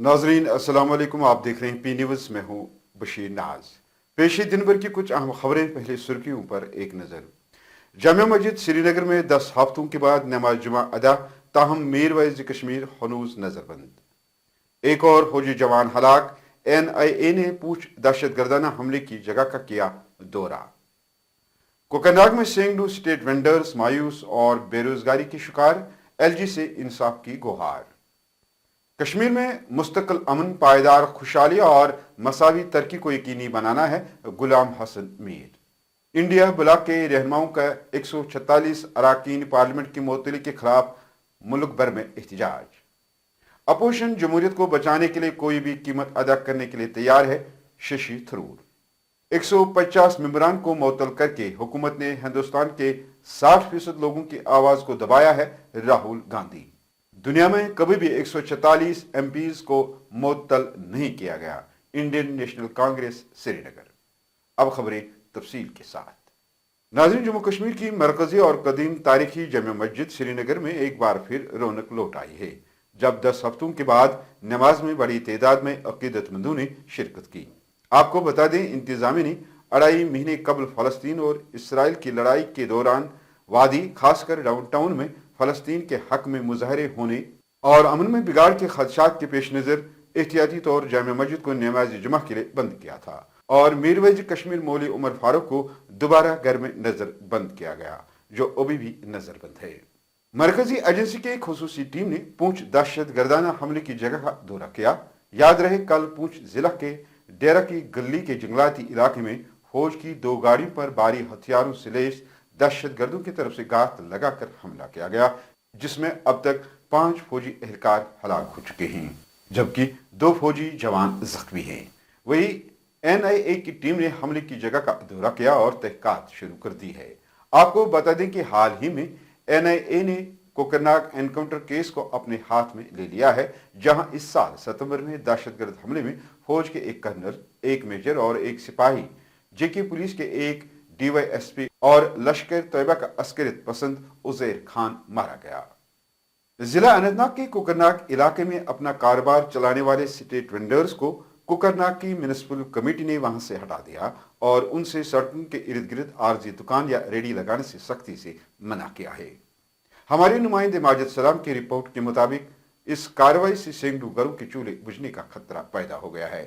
नाजरीन अस्सलाम वालेकुम। आप देख रहे हैं पी न्यूज़। मैं हूं बशीर नाज। पेश है दिन भर की कुछ अहम खबरें। पहले सुर्खियों पर एक नज़र। जामिया मस्जिद श्रीनगर में 10 हफ्तों के बाद नमाज जुमा अदा, ताहम मीर वैज कश्मीर हनूज नजरबंद। एक और फौजी जवान हलाक। NIA ने पूछ दहशतगर्दाना हमले की जगह का किया दौरा। कोकरनाग में सेंगडू स्टेट वेंडर्स मायूस और बेरोजगारी के शिकार, LG से इंसाफ की गुहार। कश्मीर में मुस्तकिल अमन, पायदार खुशहाली और मसावी तरक्की को यकीनी बनाना है, गुलाम हसन मीर। इंडिया ब्लॉक के रहनुमाओं का 146 अरकान पार्लियामेंट की मुअत्तली के खिलाफ मुल्क भर में एहतजाज। अपोजिशन जमहूरियत को बचाने के लिए कोई भी कीमत अदा करने के लिए तैयार है, शशि थरूर। 150 मेंबरान को मुअत्तल करके हुकूमत ने हिंदुस्तान के 60% लोगों की आवाज को दबाया है, राहुल गांधी। दुनिया में कभी भी 146 MPs को मुअत्तल नहीं किया गया, इंडियन नेशनल कांग्रेस श्रीनगर। अब खबरें तफसील के साथ। नाज़रीन, जम्मू कश्मीर की मरकजी और कदीम तारीखी जामिया मस्जिद श्रीनगर में एक बार फिर रौनक लौट आई है, जब 10 हफ्तों के बाद नमाज में बड़ी तादाद में अकीदतमंदों ने शिरकत की। आपको बता दें, इंतजामिया ने 2.5 महीने कबल फलस्तीन और इसराइल की लड़ाई के दौरान वादी, खासकर डाउनटाउन में फलस्तीन के हक में मुजाहरे होने और अमन में बिगाड़ के खदशात के पेश नज़र एहतियाती तौर जामिया मस्जिद को नमाज जुमा के लिए बंद किया था और मीरवैज कश्मीर मौली उमर फारूक को दोबारा घर में नजर बंद किया गया, जो अभी भी नजरबंद है। मरकजी एजेंसी की एक खुसूसी टीम ने पूंछ दहशत गर्दाना हमले की जगह का दौरा किया। याद रहे, कल पूंछ जिला के डेरा की गली के जंगलाती इलाके में फौज की 2 गाड़ियों पर भारी हथियारों से लैस दहशतगर्दों की तरफ से घात लगाकर हमला किया गया, जिसमें अब तक 5 फौजी एहलकार हलाक हो चुके हैं, जबकि 2 फौजी जवान जख्मी हैं। वही NIA की टीम ने हमले की जगह का दौरा किया और तहकीकात शुरू कर दी है। आपको बता दें कि हाल ही में NIA ने कोकरनाग एनकाउंटर केस को अपने हाथ में ले लिया है, जहां इस साल सितंबर में दहशतगर्द हमले में फौज के एक कर्नल, एक मेजर और एक सिपाही, जेके पुलिस के एक DYSP और लश्कर तैयबा का अस्करियत पसंद उजैर खान मारा गया। जिला अनंतनाग के कोकरनाग इलाके में अपना कारोबार चलाने वाले स्ट्रीट वेंडर्स को कोकरनाग की म्युनिसिपल कमेटी ने वहां से हटा दिया और उनसे सड़कों के इर्द गिर्द आरजी दुकान या रेडी लगाने से सख्ती से मना किया है। हमारे नुमाइंदे माजिद सलाम की रिपोर्ट के मुताबिक इस कार्रवाई से सेंगडू घरों के चूल्हे बुझने का खतरा पैदा हो गया है।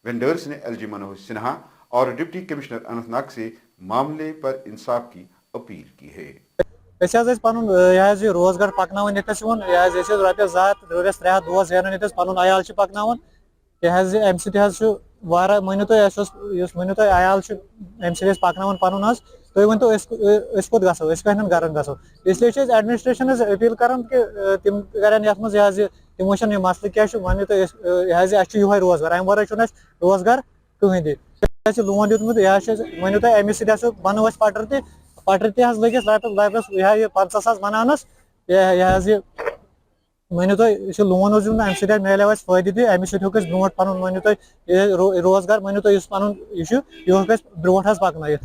वेंडर्स ने LG मनोहर सिन्हा और डिप्टी कमिश्नर अनंतनाग से मामले पर इंसाफ की अपील की है। रोजगार पकन रोपियस 2 3 दोस जान पुन अयाल पकन मनो तुम अयाल पकन पुन तुम वन कोत गो गरन गो, इसलिए एडमिनिस्ट्रेशन अपील कर तिम कर तमो मसल क्या वन तो रोजगार अमे वर रोजगार कहीं लोन दुत वन तुम अमिस बनो पटर लगिस लैपटॉप 50,000 बनानस वन तुम लोन अमे मिले फायदे अमिस ब्रो पन वन तुम रोजगार वन तुम पुन ब्रो पकन।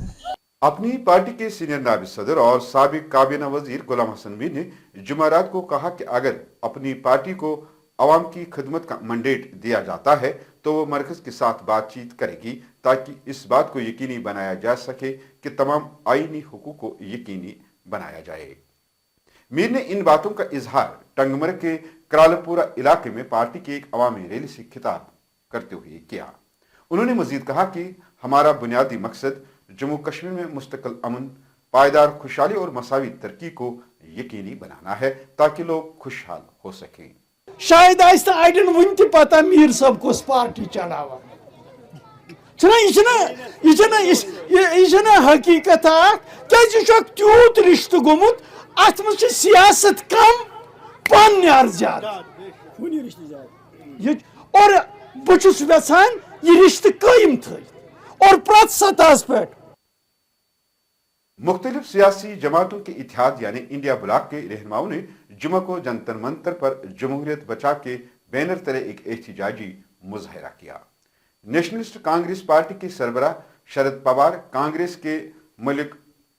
अपनी पार्टी के सीनियर नायब सदर और साबिक काबीना वजीर गुलाम हसन मीर ने जुमेरात को कहा कि अगर अपनी पार्टी को अवाम की खिदमत का मैंडेट दिया जाता है तो वो मरकज के साथ बातचीत करेगी, ताकि इस बात को यकीनी बनाया जा सके कि तमाम आईनी हुकूक को यकीनी बनाया जाए। मीर ने इन बातों का इजहार टंगमर्ग के करालपुरा इलाके में पार्टी की एक अवामी रैली से खिताब करते हुए किया। उन्होंने मजीद कहा कि हमारा बुनियादी मकसद जम्मू कश्मीर में मुस्तकिल अमन, पायदार खुशहाली और मसावी तरक्की को यकीनी बनाना है, ताकि लोग खुशहाल हो सकें। शायद अड़न वन तह पता मीर साहब कुछ पार्टी चलावा हकीकत क्या तूत रिश्त गोमुत अत मज सियासत कम पान ज्यादा और बहुत यहान यह रिश्त कायम थ और प्रत सतह पे मुख्तलिफ सियासी जमातों के इत्तेहाद यानी इंडिया ब्लॉक के रहनुमाओं ने जुमा को जंतर मंतर पर जमहूरियत बचा के बैनर तले एक एहतजाजी मुजाहरा किया। नेशनलिस्ट कांग्रेस पार्टी के सरबराह शरद पवार, कांग्रेस के मलिक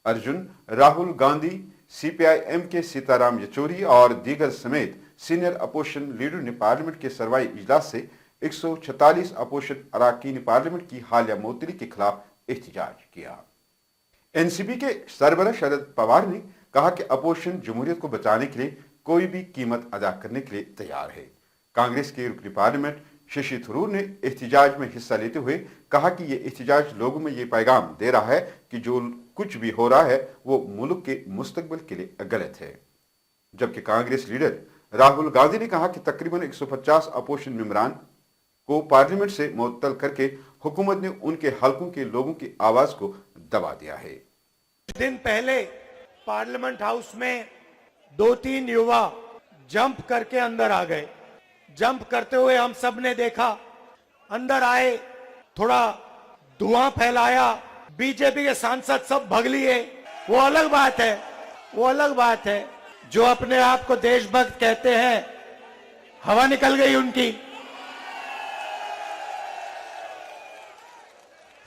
अर्जुन, राहुल गांधी, CPIM के सीताराम येचूरी और दीगर समेत सीनियर अपोजिशन लीडर ने पार्लियामेंट के सरवाई इजलास से 146 अपोजिशन अरकान पार्लियामेंट की हालिया मुअत्तली के खिलाफ एहतजाज किया। एनसीपी के सरबराह शरद पवार ने कहा कि अपोजिशन जमहूरियत को बचाने के लिए कोई भी कीमत अदा करने के लिए तैयार है। कांग्रेस के रुकनी पार्लियामेंट शशि थरूर ने एहतजाज में हिस्सा लेते हुए कहा कि ये एहतजाज लोगों में ये पैगाम दे रहा है कि जो कुछ भी हो रहा है वो मुल्क के मुस्तकबिल के लिए गलत है। जबकि कांग्रेस लीडर राहुल गांधी ने कहा कि तकरीबन 150 अपोजिशन मेंबरान को पार्लियामेंट से मुअत्तल करके हुकूमत ने उनके हलकों के लोगों की आवाज को दबा दिया है। कुछ दिन पहले पार्लियामेंट हाउस में 2-3 युवा जंप करके अंदर आ गए। जंप करते हुए हम सब ने देखा, अंदर आए, थोड़ा धुआं फैलाया, बीजेपी के सांसद सब भग लिए। वो अलग बात है, वो अलग बात है। जो अपने आप को देशभक्त कहते हैं, हवा निकल गई उनकी।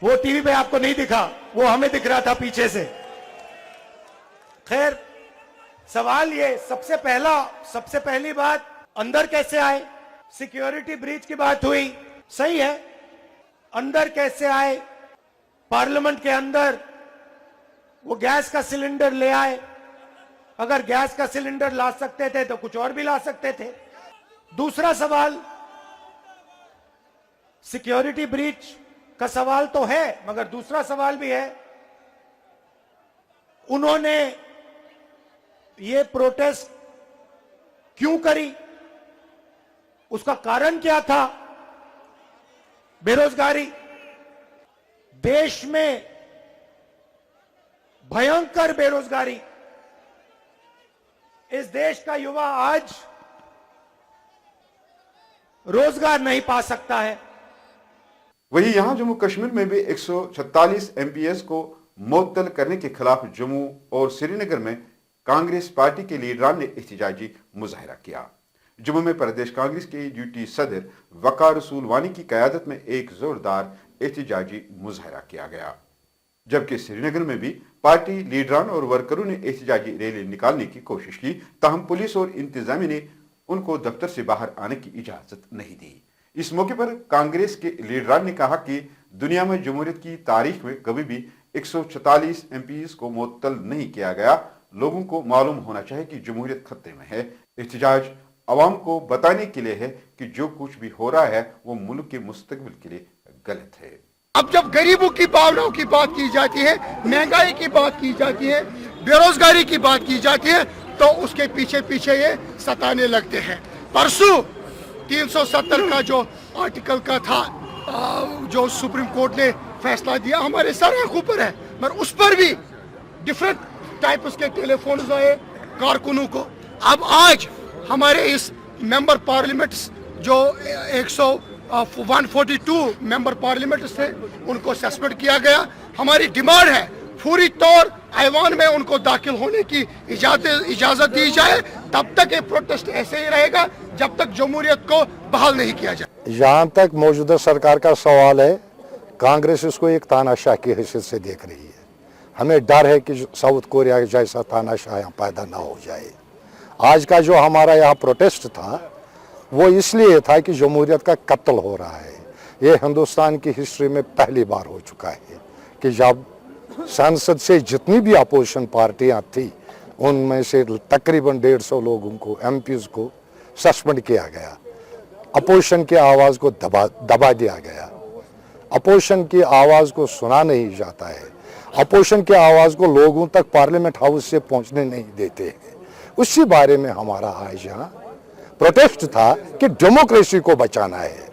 वो टीवी पे आपको नहीं दिखा, वो हमें दिख रहा था पीछे से। खैर, सवाल ये, सबसे पहली बात, अंदर कैसे आए? सिक्योरिटी ब्रीच की बात हुई, सही है। अंदर कैसे आए? पार्लियामेंट के अंदर वो गैस का सिलेंडर ले आए। अगर गैस का सिलेंडर ला सकते थे तो कुछ और भी ला सकते थे। दूसरा सवाल, सिक्योरिटी ब्रीच का सवाल तो है, मगर दूसरा सवाल भी है, उन्होंने ये प्रोटेस्ट क्यों करी? उसका कारण क्या था? बेरोजगारी। देश में भयंकर बेरोजगारी। इस देश का युवा आज रोजगार नहीं पा सकता है। वहीं यहां जम्मू कश्मीर में भी 146 एमपीएस को मुअत्तल करने के खिलाफ जम्मू और श्रीनगर में कांग्रेस पार्टी के लीडरान ने एहतजाजी मुजाहरा किया। जम्मू में प्रदेश कांग्रेस के ड्यूटी सदर वकार रसूल वानी की क़यादत में एक जोरदार एहतजाजी मुजाहरा किया गया, जबकि श्रीनगर में भी पार्टी लीडरान और वर्करों ने एहतजाजी रैली निकालने की कोशिश की, ताहम पुलिस और इंतजामिया ने उनको दफ्तर से बाहर आने की इजाजत नहीं दी। इस मौके पर कांग्रेस के लीडरान ने कहा कि दुनिया में जमहूरियत की तारीख में कभी भी 146 एमपीज को मुअत्तल नहीं किया गया। लोगों को मालूम होना चाहिए कि जमहूरियत खतरे में है। एहतजाज अवाम को बताने के लिए है कि जो कुछ भी हो रहा है वो मुल्क के मुस्तकबिल के लिए गलत है। अब जब गरीबों की भावनाओं की बात की जाती है, महंगाई की बात की जाती है, बेरोजगारी की बात की जाती है, तो उसके पीछे पीछे ये सताने लगते हैं। परसों 370 का जो आर्टिकल का था, जो सुप्रीम कोर्ट ने फैसला दिया, हमारे सर आंखों पर है, मगर उस पर भी डिफरेंट टाइप्स के टेलीफोन आए कारकुनों को। अब आज हमारे इस मेंबर पार्लियामेंट जो 142 मेंबर पार्लियामेंट थे, उनको सस्पेंड किया गया। हमारी डिमांड है फौरी तौर ऐवान में उनको दाखिल होने की इजाजत दी जाए। तब तक ये प्रोटेस्ट ऐसे ही रहेगा जब तक जमहूरियत को बहाल नहीं किया जाए। जहाँ तक मौजूदा सरकार का सवाल है, कांग्रेस इसको एक तानाशाह की हैसियत से देख रही है। हमें डर है कि साउथ कोरिया जैसा तानाशाह यहाँ पैदा ना हो जाए। आज का जो हमारा यहाँ प्रोटेस्ट था वो इसलिए था कि जमहूरियत का कत्ल हो रहा है। ये हिंदुस्तान की हिस्ट्री में पहली बार हो चुका है कि जब संसद से जितनी भी अपोजिशन पार्टियां थी उनमें से तकरीबन 150 लोगों को, एमपीज को सस्पेंड किया गया। अपोजिशन की आवाज़ को दबा दिया गया। अपोजिशन की आवाज़ को सुना नहीं जाता है। अपोजिशन की आवाज़ को लोगों तक पार्लियामेंट हाउस से पहुंचने नहीं देते हैं। उसी बारे में हमारा आज यहाँ प्रोटेस्ट था कि डेमोक्रेसी को बचाना है।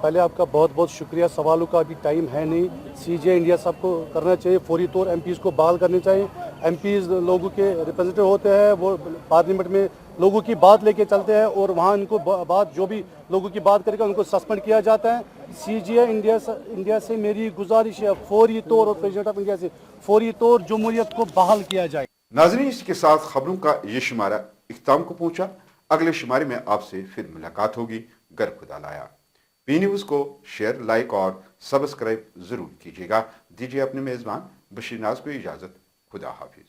पहले आपका बहुत बहुत शुक्रिया। सवालों का अभी टाइम है नहीं। सीजे इंडिया सबको करना चाहिए, फौरी तौर एमपीज़ को बहाल करनी चाहिए। एमपीज़ लोगों के रिप्रेजेंटेटिव होते हैं, वो पार्लियामेंट में लोगों की बात लेके चलते हैं और वहाँ इनको बात जो भी लोगों की बात करेगा उनको सस्पेंड किया जाता है। सीजे इंडिया से मेरी गुजारिश है फौरी तौर, और प्रेसिडेंट ऑफ इंडिया से फौरी तौर जमहूरियत को बहाल किया जाए। नाज़रीन, इसके साथ खबरों का ये शुमारा इख्तिताम को पहुंचा। अगले शुमारे में आपसे फिर मुलाकात होगी। गर खुदा लाया। पी न्यूज़ को शेयर, लाइक और सब्सक्राइब जरूर कीजिएगा। दीजिए अपने मेजबान बशीर नाज को इजाजत। खुदा हाफिज।